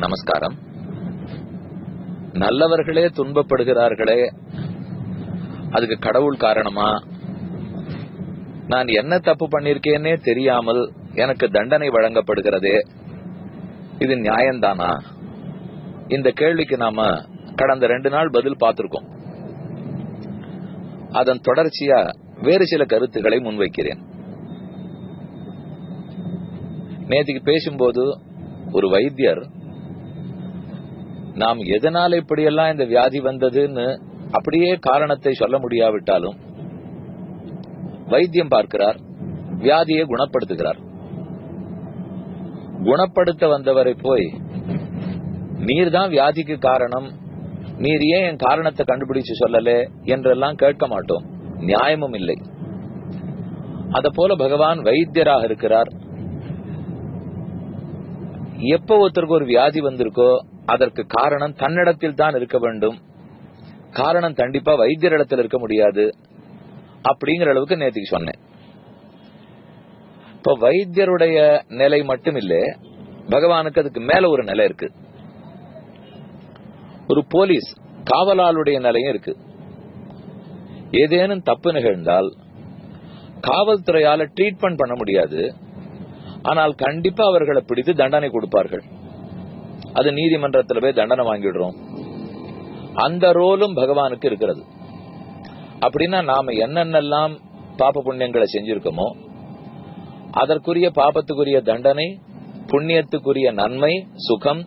நமஸ்காரம். நல்லவர்களே துன்பப்படுகிறார்களே, அதுக்கு கடவுள் காரணமா? நான் என்ன தப்பு பண்ணிருக்கேன்னே தெரியாமல் எனக்கு தண்டனை வழங்கப்படுகிறதே, இது நியாயம்தானா? இந்த கேள்விக்கு நாம கடந்த 2 நாள் பதில் பார்த்திருக்கோம். அதன் தொடர்ச்சியா வேறு சில கருத்துக்களை முன்வைக்கிறேன். நேற்றுக்கு பேசும்போது ஒரு வைத்தியர் நாம் எதனால இப்படியெல்லாம் இந்த வியாதி வந்ததுன்னு அப்படியே காரணத்தை சொல்ல முடியாவிட்டாலும் வைத்தியம் பார்க்கிறார், வியாதியை குணப்படுத்துகிறார். குணப்படுத்த வந்தவரை போய் நீர் தான் வியாதிக்கு காரணம், நீர் ஏன் என் காரணத்தை கண்டுபிடிச்சு சொல்லல என்றெல்லாம் கேட்க மாட்டோம். நியாயமும் இல்லை. அத போல பகவான் வைத்தியராக இருக்கிறார். எப்ப ஒருத்தருக்கு ஒரு வியாதி வந்திருக்கோ அதற்கு காரணம் தன்னிடத்தில் தான் இருக்க வேண்டும். காரணம் கண்டிப்பா வைத்தியரிடத்தில் இருக்க முடியாது அப்படிங்கிற அளவுக்கு நேற்றுக்கு சொன்னேன். இப்ப வைத்தியருடைய நிலை மட்டும் இல்ல, பகவானுக்கு அதுக்கு மேல ஒரு நிலை இருக்கு. ஒரு போலீஸ் காவலாளுடைய நிலையும் இருக்கு. ஏதேனும் தப்பு நிகழ்ந்தால் காவல்துறையால ட்ரீட்மெண்ட் பண்ண முடியாது, ஆனால் கண்டிப்பா அவர்களை பிடித்து தண்டனை கொடுப்பார்கள். அது நீதிமன்றத்தில் போய் தண்டனை வாங்கிடுறோம். அந்த ரோலும் பகவானுக்கு இருக்கிறது. அப்படின்னா நாம என்னென்னலாம் பாப புண்ணியங்களை செஞ்சிருக்கோமோ அதற்குரிய பாபத்துக்குரிய தண்டனை, புண்ணியத்துக்குரிய நன்மை, சுகம்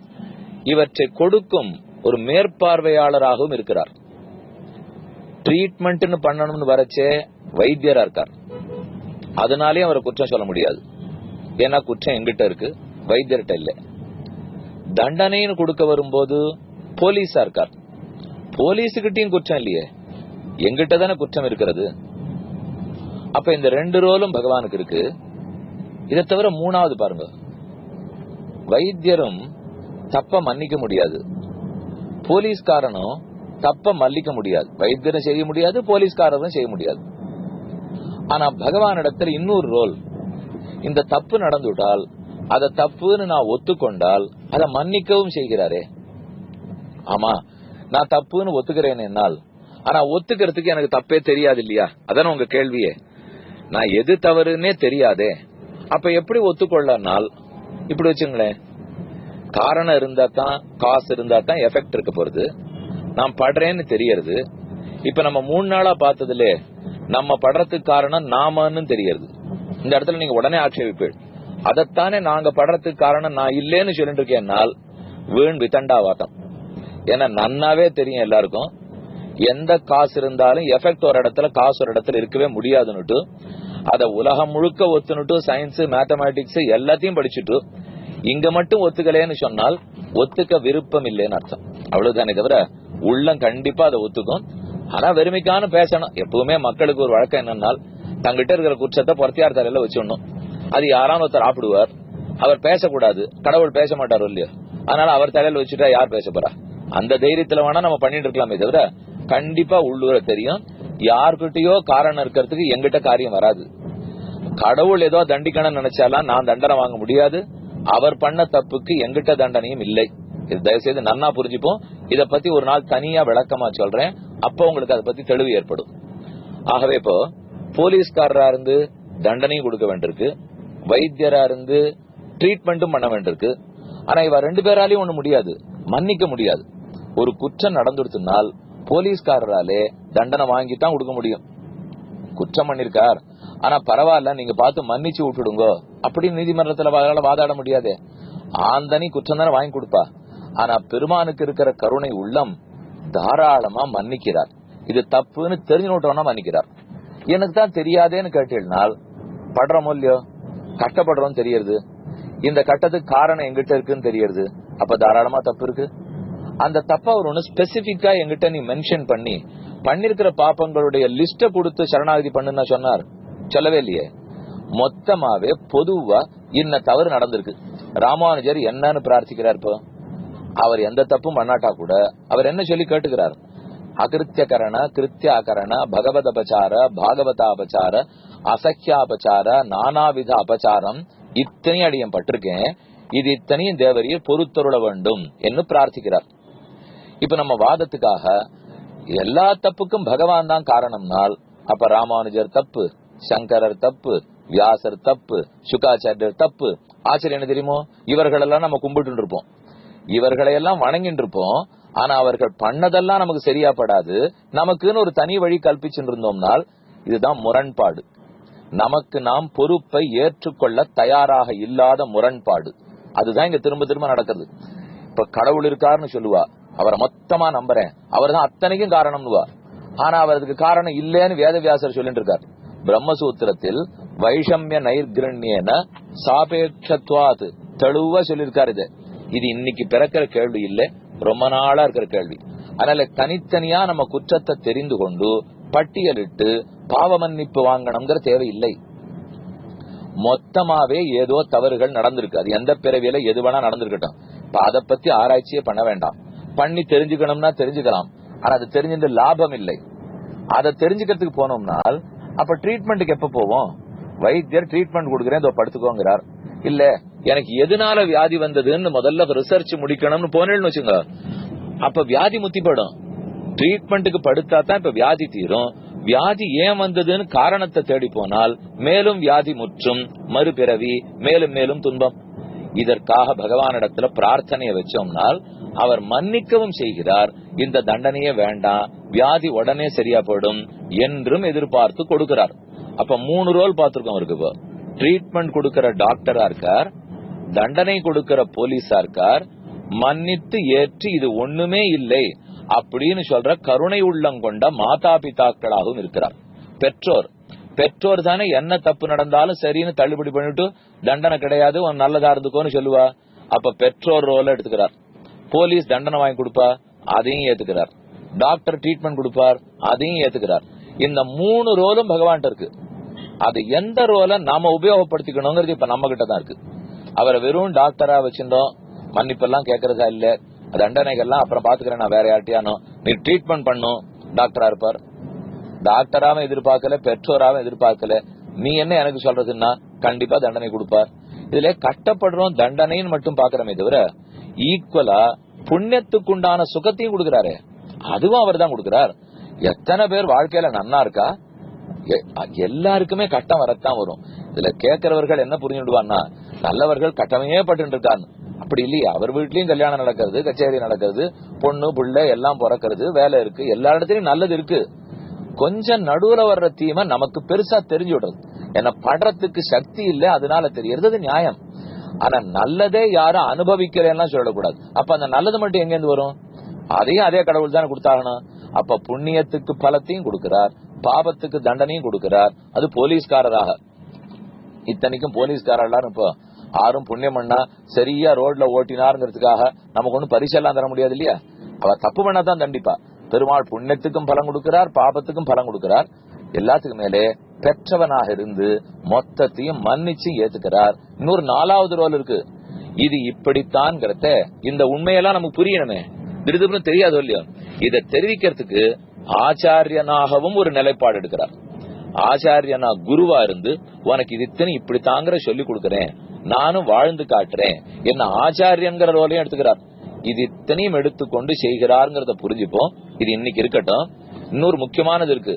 இவற்றை கொடுக்கும் ஒரு மேற்பார்வையாளராகவும் இருக்கிறார். ட்ரீட்மெண்ட் பண்ணணும்னு வரச்சே வைத்தியரா இருக்கார். அதனாலே அவரை குற்றம் சொல்ல முடியாது. ஏன்னா குற்றம் எங்கிட்ட இருக்கு, வைத்தியர்கிட்ட இல்ல. தண்டனைன்னு கொடுக்க வரும்போது போலீஸா இருக்கார். போலீஸுகிட்டையும் குற்றம் இல்லையே, எங்கிட்ட தானே குற்றம் இருக்கிறது. அப்ப இந்த 2 ரோலும் பகவானுக்கு இருக்கு. இதை தவிர 3வது பாருங்க, வைத்தியரும் தப்ப மன்னிக்க முடியாது, போலீஸ்காரனும் தப்ப மன்னிக்க முடியாது. வைத்தியரும் செய்ய முடியாது, போலீஸ்காரரும் செய்ய முடியாது. ஆனா பகவானிடத்தில் இன்னொரு ரோல், இந்த தப்பு நடந்துவிட்டால் அத தப்புன்னு நான் ஒத்துக்கொண்டால் அதை மன்னிக்கவும் செய்கிறாரே. ஆமா, நான் தப்புன்னு ஒத்துக்கிறேன் என்னால், ஆனா ஒத்துக்கிறதுக்கு எனக்கு தப்பே தெரியாது இல்லையா? அதான உங்க கேள்வியே. நான் எது தவறுன்னே தெரியாதே, அப்ப எப்படி ஒத்துக்கொள்ளனால்? இப்படி வச்சுங்களேன், காரணம் இருந்தா தான், காசு இருந்தா தான் எஃபெக்ட் இருக்க போறது. நான் படுறேன்னு தெரியறது. இப்ப நம்ம 3 நாளா பார்த்ததுல நம்ம படுறதுக்கு காரணம் நாமன்னு தெரியறது. இந்த இடத்துல நீங்க உடனே ஆட்சேபிப்பீள், அதைத்தானே நாங்க படுறதுக்கு காரணம் நான் இல்லேன்னு சொல்லிட்டு இருக்கேன்னால் வீண் வித்தண்டாவாட்டம். ஏன்னா நன்னாவே தெரியும் எல்லாருக்கும், எந்த காசு இருந்தாலும் எஃபெக்ட் ஒரு இடத்துல காசு ஒரு இடத்துல இருக்கவே முடியாதுன்னுட்டு அத உலகம் முழுக்க ஒத்துனுட்டு சயின்ஸ் மேத்தமேட்டிக்ஸ் எல்லாத்தையும் படிச்சுட்டு இங்க மட்டும் ஒத்துக்கலேன்னு சொன்னால் ஒத்துக்க விருப்பம் இல்லைன்னு அர்த்தம். அவ்வளவுதானே தவிர உள்ளம் கண்டிப்பா அதை ஒத்துக்கும். ஆனா வெறுமைக்கான பேசணும். எப்பவுமே மக்களுக்கு ஒரு வழக்கம் என்னன்னா, தங்கிட்ட இருக்கிற குற்றத்தை பொறுத்தியார் தலையில வச்சுடணும். அது யாரான ஒருத்தர் ஆப்பிடுவார், அவர் பேசக்கூடாது, கடவுள் பேச மாட்டார் இல்லையோ, அதனால அவர் தலையில வச்சுட்டா யார் பேச போறா? அந்த தைரியத்துல வேணா நம்ம பண்ணிட்டு இருக்கலாமே தவிர கண்டிப்பா உள்ளூர தெரியும் யாருக்கிட்டயோ காரணம் இருக்கிறதுக்கு எங்கிட்ட காரியம் வராது. கடவுள் ஏதோ தண்டிக்கணும்னு நினைச்சாலாம் நான் தண்டனை வாங்க முடியாது. அவர் பண்ண தப்புக்கு எங்கிட்ட தண்டனையும் இல்லை. இது தயவுசெய்து நன்னா புரிஞ்சுப்போம். இத பத்தி ஒரு நாள் தனியா விளக்கமா சொல்றேன். அப்போ உங்களுக்கு அதை பத்தி தெளிவு ஏற்படும். ஆகவே இப்போ போலீஸ்காரரா இருந்து தண்டனையும் கொடுக்க வேண்டியிருக்கு, வைத்தியரா இருந்து ட்ரீட்மெண்ட்டும் பண்ண வேண்டியிருக்கு. ஆனா இவ 2 பேராலையும் ஒண்ணு முடியாது, மன்னிக்க முடியாது. ஒரு குற்றம் நடந்துடுத்துனால் போலீஸ்காரராலே தண்டனை வாங்கித்தான் கொடுக்க முடியும். குற்றம் பண்ணிருக்கார், ஆனா பரவாயில்ல நீங்க பார்த்து மன்னிச்சு விட்டுடுங்க அப்படின்னு நீதிமன்றத்துல வாதாட முடியாதே. ஆந்தனி குற்றம் தானே வாங்கி கொடுப்பா. ஆனா பெருமானுக்கு இருக்கிற கருணை உள்ளம் தாராளமா மன்னிக்கிறார். இது தப்புன்னு தெரிஞ்சுட்டோம்னா மன்னிக்கிறார். எனக்கு தான் தெரியாதேன்னு கேட்டீங்கன்னால் படுறோமோ இல்லையோ, கஷ்டப்படுறோம் தெரியறது, இந்த கட்டத்துக்கு காரணம் எங்கிட்ட இருக்குன்னு தெரியறது, அப்ப தாராளமா தப்பு இருக்கு. அந்த தப்பா ஒரு ஒண்ணு ஸ்பெசிபிக்கா எங்கிட்ட நீ மென்ஷன் பண்ணி பண்ணிருக்கிற பாப்பங்களுடைய லிஸ்ட கொடுத்து சரணாகதி பண்ணுன்னா சொன்னார்? சொல்லவே இல்லையே. மொத்தமாவே பொதுவா இன்ன தவறு நடந்திருக்கு. ராமானுஜர் என்னன்னு பிரார்த்திக்கிறார்? இப்போ அவர் எந்த தப்பும் பண்ணாட்டா கூட அவர் என்ன சொல்லி கேட்டுக்கிறார்? அகிருத்தியகரண கிருத்தியாகரண பகவத் அபச்சார பாகவதாபச்சார அசக்கியாபச்சார நானாவித அபச்சாரம் இத்தனை அடியம் பட்டிருக்கேன். இது இத்தனையும் தேவரீர் பொறுத்தருள வேண்டும் என்று பிரார்த்திக்கிறார். இப்ப நம்ம வாதத்துக்காக எல்லா தப்புக்கும் பகவான் தான் காரணம்னால், அப்ப ராமானுஜர் தப்பு, சங்கரர் தப்பு, வியாசர் தப்பு, சுகாச்சாரியர் தப்பு. ஆச்சரியம் என்ன தெரியுமோ, இவர்களெல்லாம் நம்ம கும்பிட்டு இருப்போம், இவர்களையெல்லாம் வணங்கிட்டு இருப்போம். ஆனா அவர்கள் பண்ணதெல்லாம் நமக்கு சரியா படாது. நமக்குன்னு ஒரு தனி வழி கல்பிச்சுட்டு இருந்தோம்னால் இதுதான் முரண்பாடு. நமக்கு நாம் பொறுப்பை ஏற்றுக்கொள்ள தயாராக இல்லாத முரண்பாடு. அதுதான் இங்க திரும்ப திரும்ப நடக்குது. இப்ப கடவுள் இருக்காருன்னு சொல்லுவா, அவரை மொத்தமா நம்புறேன், அவர் தான் அத்தனைக்கும் காரணம்னுவா. ஆனா அவருக்கு காரணம் இல்லேன்னு வேதவியாசர் சொல்லிட்டு இருக்கார். பிரம்மசூத்திரத்தில் வைஷமிய நைர்கிரண்யன சாபேட்சத்வாத் தெளிவா சொல்லியிருக்காரு. இது இன்னைக்கு பிறக்கிற கேள்வி இல்லை, ரொம்ப நாளா இருக்கிற கேள்வி. அதனால தனித்தனியா நம்ம குற்றத்தை தெரிந்து கொண்டு பட்டியலிட்டு பாவ மன்னிப்பு வாங்கணுங்கிற தேவையில்லை. மொத்தமாவே ஏதோ தவறுகள் நடந்திருக்கு, அது எந்த பிறவியில எது வேணா நடந்திருக்கட்டும். இப்ப அதை பத்தி ஆராய்ச்சியே பண்ண வேண்டாம். பண்ணி தெரிஞ்சுக்கணும்னா தெரிஞ்சுக்கலாம், ஆனா அது தெரிஞ்சிருந்த லாபம் இல்லை. அதை தெரிஞ்சுக்கிறதுக்கு போனோம்னால் அப்ப ட்ரீட்மெண்ட்டுக்கு எப்ப போவோம்? வைத்தியர் ட்ரீட்மெண்ட் கொடுக்குறேன், இதோ படுத்துக்கோங்கிறார். இல்ல எனக்கு எதனால வியாதி வந்ததுன்னு முதல்ல ரிசர்ச் முடிக்கணும்னு போனேன்னு வச்சுங்க, அப்ப வியாதி முத்திப்படும். ட்ரீட்மெண்ட்டுக்கு படுத்தா தான் இப்ப வியாதி தீரும். வியாதி ஏன் வந்ததுன்னு காரணத்தை தேடி போனால் மேலும் வியாதி முற்றும், மறுபிறவி, மேலும் மேலும் துன்பம். இதற்காக பகவானிடத்துல பிரார்த்தனையை வச்சோம்னால் அவர் மன்னிக்கவும் செய்கிறார். இந்த தண்டனையே வேண்டாம், வியாதி உடனே சரியா போடும் என்றும் எதிர்பார்த்து கொடுக்கிறார். அப்ப 3 ரோல் பார்த்திருக்கோம் அவருக்கு. இப்போ ட்ரீட்மெண்ட் கொடுக்கிற டாக்டரா இருக்கார், தண்டனை கொடுக்கிற போலீஸா இருக்கார், மன்னித்து ஏற்றி இது ஒண்ணுமே இல்லை அப்படின்னு சொல்ற கருணை உள்ளங்கொண்ட மாதா பிதாக்களாகவும் இருக்கிறார். பெற்றோர் தானே என்ன தப்பு நடந்தாலும் சரின்னு தள்ளுபடி பண்ணிட்டு தண்டனை கிடையாது, நல்லதா இருந்துக்கோன்னு சொல்லுவா. அப்ப பெற்றோர் ரோல எடுத்துக்கிறார். போலீஸ் தண்டனை வாங்கி கொடுப்பா, அதையும் ஏத்துக்கிறார். டாக்டர் ட்ரீட்மெண்ட் கொடுப்பார், அதையும் ஏத்துக்கிறார். இந்த 3 ரோலும் பகவான் இருக்கு. அது எந்த ரோலை நாம உபயோகப்படுத்திக்கணுங்கிறது இப்ப நம்ம கிட்ட தான் இருக்கு. அவரை வெறும் டாக்டரா வச்சிருந்தோம், மன்னிப்பெல்லாம் கேட்கறதா இல்ல, தண்டனைகள்லாம் அப்புறம் பாத்துக்கிறேன் நான் வேற யார்ட்டியானோ, நீ ட்ரீட்மெண்ட் பண்ணும், டாக்டரா இருப்பார். டாக்டராவும் எதிர்பார்க்கல, பெற்றோராவும் எதிர்பார்க்கல, நீ என்ன எனக்கு சொல்றதுன்னா கண்டிப்பா தண்டனை கொடுப்பார். இதுல கட்டப்படுறோம் தண்டனைன்னு மட்டும் பாக்குறமே தவிர ஈக்குவலா புண்ணியத்துக்குண்டான சுகத்தையும் கொடுக்கிறாரு, அதுவும் அவர் தான் கொடுக்கிறார். எத்தனை பேர் வாழ்க்கையில நன்னா இருக்கா? எல்லாருக்குமே கட்டம் வரத்தான் வரும். இதுல கேட்கிறவர்கள் என்ன புரிஞ்சுடுவான்னா, நல்லவர்கள் கட்டமே பட்டு இருக்கான்னு. அப்படி இல்லையா? அவர் வீட்லயும் கல்யாணம் நடக்கிறது, கச்சேரி நடக்கிறது, பொண்ணு புள்ள எல்லாம் பிறக்கிறது, வேலை இருக்கு, எல்லா இடத்துலயும் நல்லது இருக்கு. கொஞ்சம் நடுவுல வர்ற தீமை நமக்கு பெருசா தெரிஞ்சு விடுறது, என்ன படுறதுக்கு சக்தி இல்லை, அதனால தெரியறது நியாயம். ஆனா நல்லதே யாரும் அனுபவிக்கிறேன்னா சொல்லக்கூடாது. அப்ப அந்த நல்லது மட்டும் எங்க இருந்து வரும்? அதையும் அதே கடவுள் தானே கொடுத்தாகணும். அப்ப புண்ணியத்துக்கு பலத்தையும் கொடுக்கிறார், பாபத்துக்கு தண்டனையும் கொடுக்கிறார். அது போலீஸ்காரராக. இத்தனைக்கும் போலீஸ்காரர் இப்போ யாரும் புண்ணியம் பண்ணா சரியா ரோட்ல ஓட்டினாருங்கிறதுக்காக நமக்கு ஒன்னும் பரிசெல்லாம் தர முடியாது இல்லையா? அவர் தப்பு பண்ணாதான் தண்டிப்பா. பெருமாள் புண்ணியத்துக்கும் பலம் கொடுக்கிறார், பாபத்துக்கும் பலம் கொடுக்கிறார். எல்லாத்துக்கும் மேலே பெற்றவனாக இருந்து மொத்தத்தையும் மன்னிச்சு ஏத்துக்கிறார். இன்னொரு 4வது ரோல் இருக்கு. இது இப்படித்தான் இந்த உண்மையெல்லாம் நமக்கு புரியணுமே, திடீர்னு தெரியாது இல்லையா? இதை தெரிவிக்கிறதுக்கு ஆச்சாரியனாகவும் ஒரு நிலைப்பாடு எடுக்கிறார். ஆச்சாரியனா குருவா இருந்து உனக்கு இது இத்தனை இப்படித்தாங்கிற சொல்லி கொடுக்கறேன், நானும் வாழ்ந்து காட்டுறேன், என்ன ஆச்சாரியங்கிற ரோலையும் எடுத்துக்கிறார். இது இத்தனையும் எடுத்துக்கொண்டு செய்கிறாருங்கிறத புரிஞ்சுப்போம். இது இன்னைக்கு இருக்கட்டும். இன்னொரு முக்கியமானது இருக்கு.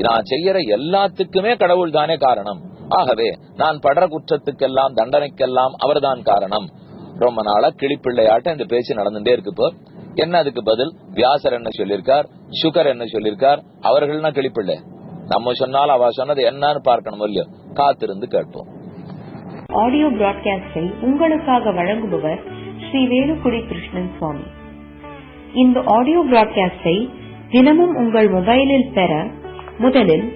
நான் செய்யற எல்லாத்துக்குமே கடவுள் தானே காரணம். ஆகவே நான் படுற குற்றத்துக்கெல்லாம் தண்டனைக்கெல்லாம் அவர்தான் காரணம். ரொம்ப நாளா கிளிப்பிள்ளையாட்ட இந்த பேச்சு நடந்துட்டே இருக்கு. இப்போ என்ன அதுக்கு பதில்? வியாசர் என்ன சொல்லியிருக்கார், சுகர் என்ன சொல்லியிருக்கார், அவர்கள்னா கிளிப்பிள்ளை. நம்ம சொன்னாலும் அவ சொன்னது என்னன்னு பார்க்கணும் இல்லையோ, காத்திருந்து கேட்போம். ஆடியோ பிராட்காஸ்டை உங்களுக்காக வழங்குபவர் ஸ்ரீ வேலுக்குடி கிருஷ்ணன் சுவாமி. இந்த ஆடியோ பிராட்காஸ்டை தினமும் உங்கள் மொபைலில் பெற முதலில்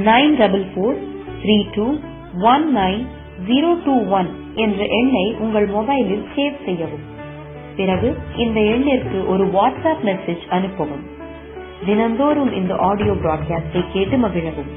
9443219021 என்ற எண்ணை உங்கள் மொபைலில் சேவ் செய்யவும். பிறகு இந்த எண்ணிற்கு ஒரு வாட்ஸ்அப் மெசேஜ் அனுப்பவும். தினந்தோறும் இந்த ஆடியோ பிராட்காஸ்டை கேட்டு மகிழவும்.